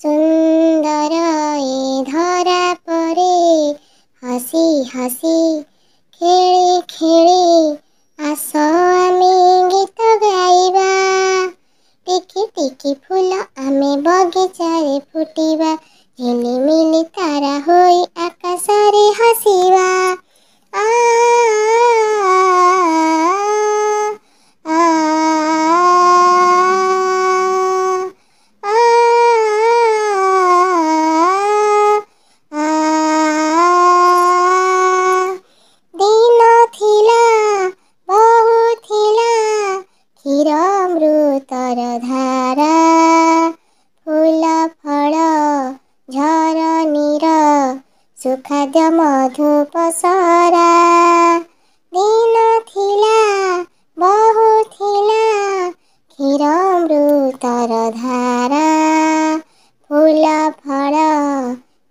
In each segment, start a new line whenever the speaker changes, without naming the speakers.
सुंदर ए धरा परे हसी हसी खेली खेली आस आमे गीत गाइबा टिकी टिकी फूल आमे बगीचारे फुटिबा झिलिमिली तारा होई आकाशरे हसिबा आ आ दिन थिला बहु थिला क्षीर अमृतर धारा फूल फल झरनीर सुखाद्य मधु पसरा दिन थिला बहु थिला क्षीर अमृतर धारा फूल फल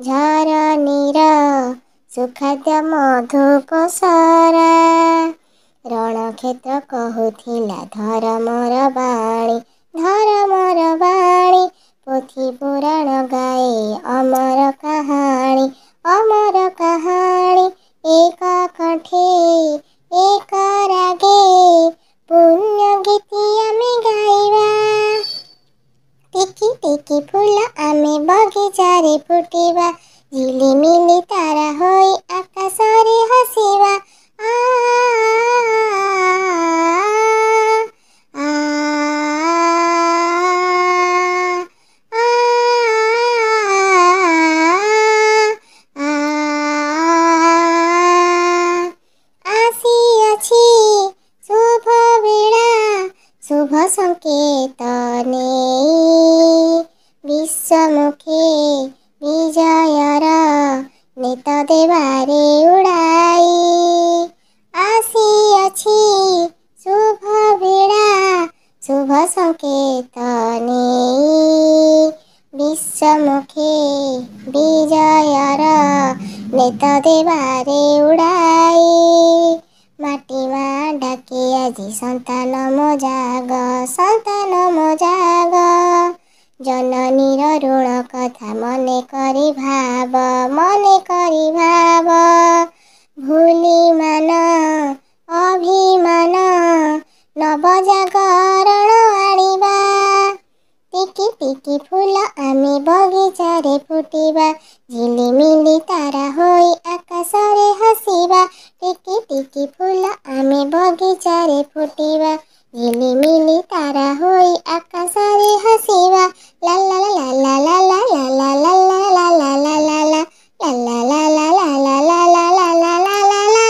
झरनीर सुखाद्य मधु पसरा रणक्षेत्र कहुथिला धर्मर बाणी पोथी पुराण गाए अमर कहानी एक कंठे एक रागे पुण्य गीति आमे गाइबा टिकी टिकी फूल आमे बगीचारे फुटिबा झिलिमिली तारा होई आकाशरे हसिबा आ आ आसी शुभ बेला शुभ संकेत नेई विश्वमुखे विजयर नेत देवारे उड़ाई आसी शुभ बेला शुभ संकेत नेई विश्वमुखे विजयर नेत देवारे उड़ाई माटीमा डाके आजी सन्तान मोजाग जननीर ऋण कथा मने करी भाव भूली मान अभिमान नवजागरण आनिबा टिकी टिकी फूल आमे बगीचारे फुटिबा झिलिमिली तारा होई आकाशरे हसिबा टिकी टिकी फूल आमे बगीचारे फुटिबा झिलिमिली तारा होई आकाशरे हसिबा।